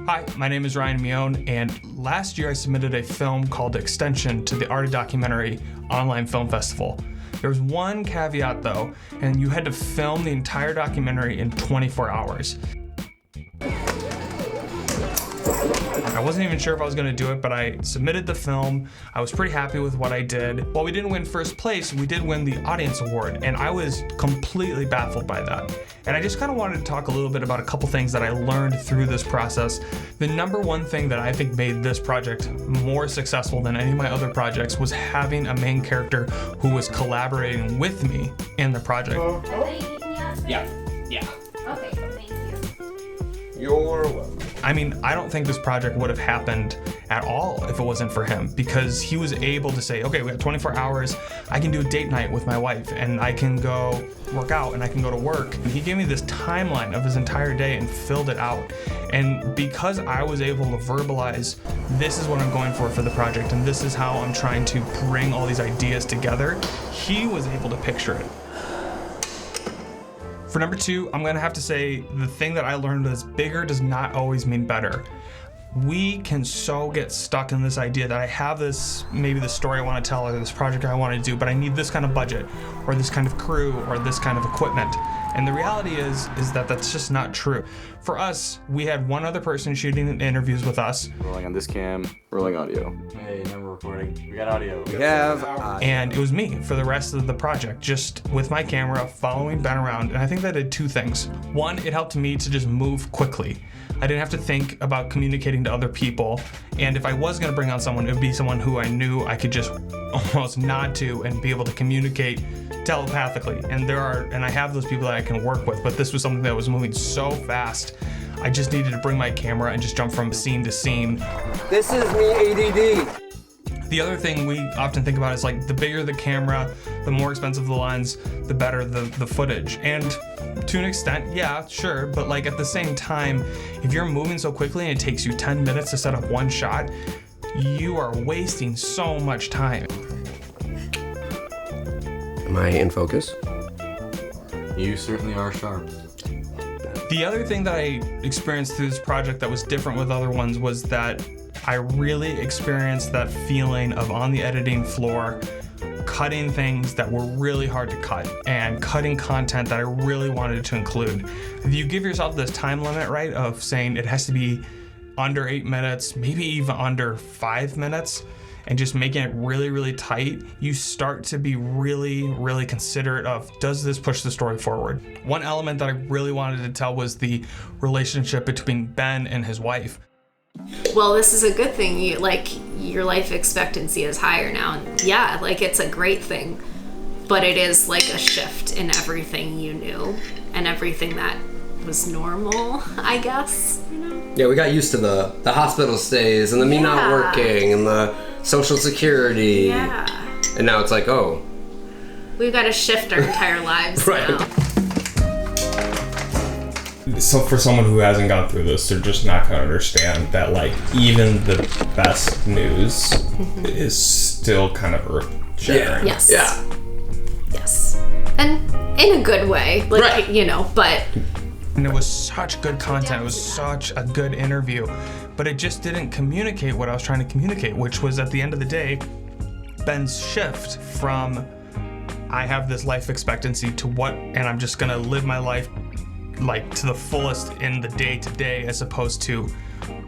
Hi, my name is Ryan Mione, and last year I submitted a film called Extension to the Art of Documentary Online Film Festival. There was one caveat though, and you had to film the entire documentary in 24 hours. I wasn't even sure if I was going to do it, but I submitted the film. I was pretty happy with what I did. While we didn't win first place, we did win the audience award, and I was completely baffled by that. And I just kind of wanted to talk a little bit about a couple things that I learned through this process. The number one thing that I think made this project more successful than any of my other projects was having a main character who was collaborating with me in the project. Are they eating yet? Yeah. Okay, thank you. You're welcome. I mean, I don't think this project would have happened at all if it wasn't for him, because he was able to say, okay, we have 24 hours, I can do a date night with my wife, and I can go work out, and I can go to work. And he gave me this timeline of his entire day and filled it out. And because I was able to verbalize, this is what I'm going for the project, and this is how I'm trying to bring all these ideas together, he was able to picture it. For number two, I'm gonna have to say the thing that I learned is bigger does not always mean better. We can so get stuck in this idea that I have this, maybe the story I want to tell or this project I want to do, but I need this kind of budget or this kind of crew or this kind of equipment. And the reality is that that's just not true. For us, we had one other person shooting interviews with us. Rolling on this cam, rolling audio. Hey, now we're recording. We got audio. We have And it was me for the rest of the project, just with my camera, following Ben around. And I think that did two things. One, it helped me to just move quickly. I didn't have to think about communicating to other people. And if I was gonna bring on someone, it would be someone who I knew I could just almost nod to and be able to communicate telepathically. And I have those people that I can work with, but this was something that was moving so fast. I just needed to bring my camera and just jump from scene to scene. This is me, ADD. The other thing we often think about is like the bigger the camera, the more expensive the lens, the better the footage. And to an extent, yeah, sure, but like at the same time, if you're moving so quickly and it takes you 10 minutes to set up one shot, you are wasting so much time. Am I in focus? You certainly are sharp. The other thing that I experienced through this project that was different with other ones was that I really experienced that feeling of on the editing floor, cutting things that were really hard to cut and cutting content that I really wanted to include. If you give yourself this time limit, right, of saying it has to be under 8 minutes, maybe even under 5 minutes, and just making it really, really tight, you start to be really, really considerate of, does this push the story forward? One element that I really wanted to tell was the relationship between Ben and his wife. Well, this is a good thing. Your life expectancy is higher now. And yeah, it's a great thing. But it is like a shift in everything you knew and everything that was normal, I guess. Yeah, we got used to the hospital stays and the me not working and the social security. Yeah. And now it's like, oh. We've got to shift our entire lives Right. now. So for someone who hasn't gone through this, they're just not going to understand that even the best news is still kind of earth-shattering. Yes. Yeah. Yes. And in a good way. Right. But... And it was such good content. It was such a good interview. But it just didn't communicate what I was trying to communicate, which was at the end of the day, Ben's shift from I have this life expectancy to and I'm just going to live my life to the fullest in the day to day, as opposed to,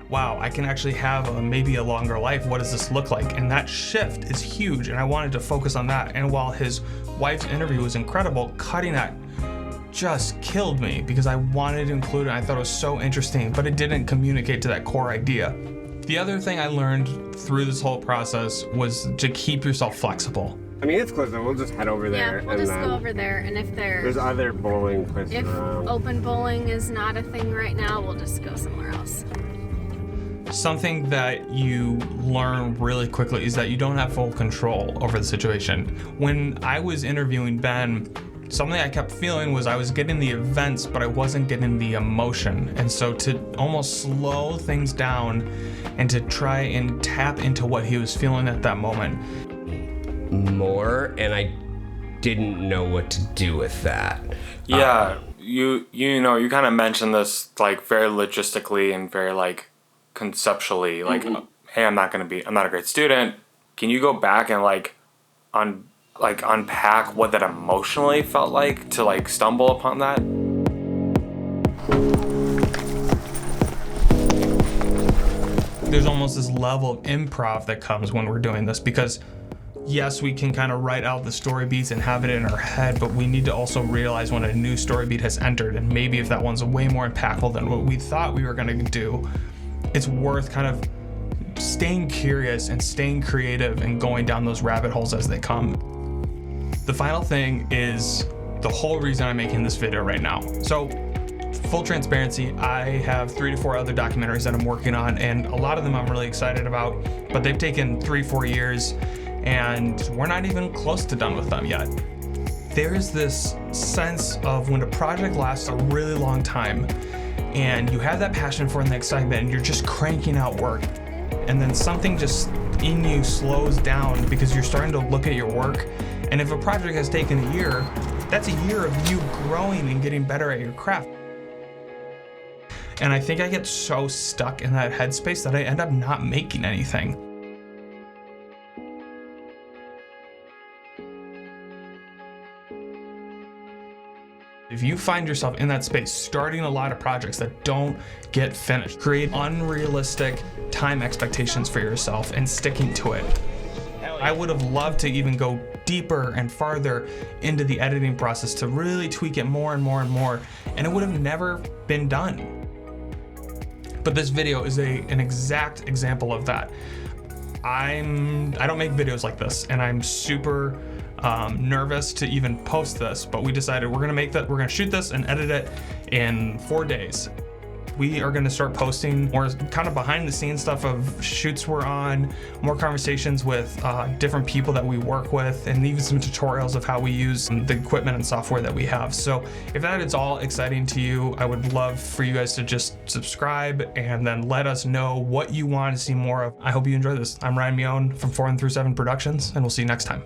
wow, I can actually have maybe a longer life. What does this look like? And that shift is huge, and I wanted to focus on that. And while his wife's interview was incredible, cutting that just killed me because I wanted to include it. I thought it was so interesting, but it didn't communicate to that core idea. The other thing I learned through this whole process was to keep yourself flexible. I mean, it's closed, though. We'll just head over there. Yeah, we'll just go over there, and if There's other bowling places around. open bowling is not a thing right now, we'll just go somewhere else. Something that you learn really quickly is that you don't have full control over the situation. When I was interviewing Ben, something I kept feeling was I was getting the events, but I wasn't getting the emotion. And so to almost slow things down and to try and tap into what he was feeling at that moment. More, and I didn't know what to do with that. Yeah, you kind of mentioned this very logistically and very conceptually, like, hey, I'm not a great student. Can you go back and unpack what that emotionally felt like to like stumble upon that? There's almost this level of improv that comes when we're doing this, because yes, we can kind of write out the story beats and have it in our head, but we need to also realize when a new story beat has entered, and maybe if that one's way more impactful than what we thought we were going to do, it's worth kind of staying curious and staying creative and going down those rabbit holes as they come. The final thing is the whole reason I'm making this video right now. So, full transparency, I have 3 to 4 other documentaries that I'm working on, and a lot of them I'm really excited about, but they've taken 3-4 years, and we're not even close to done with them yet. There's this sense of when a project lasts a really long time, and you have that passion for it and the excitement, and you're just cranking out work, and then something just in you slows down because you're starting to look at your work, and if a project has taken a year, that's a year of you growing and getting better at your craft. And I think I get so stuck in that headspace that I end up not making anything. If you find yourself in that space, starting a lot of projects that don't get finished, create unrealistic time expectations for yourself and sticking to it. I would have loved to even go deeper and farther into the editing process to really tweak it more and more and more, and it would have never been done. But this video is an exact example of that. I don't make videos like this, and I'm super nervous to even post this, but we decided we're gonna shoot this and edit it in 4 days. We are gonna start posting more kind of behind the scenes stuff of shoots we're on, more conversations with different people that we work with, and even some tutorials of how we use the equipment and software that we have. So if that is all exciting to you, I would love for you guys to just subscribe and then let us know what you want to see more of. I hope you enjoy this. I'm Ryan Mione from 4 and Through 7 Productions, and we'll see you next time.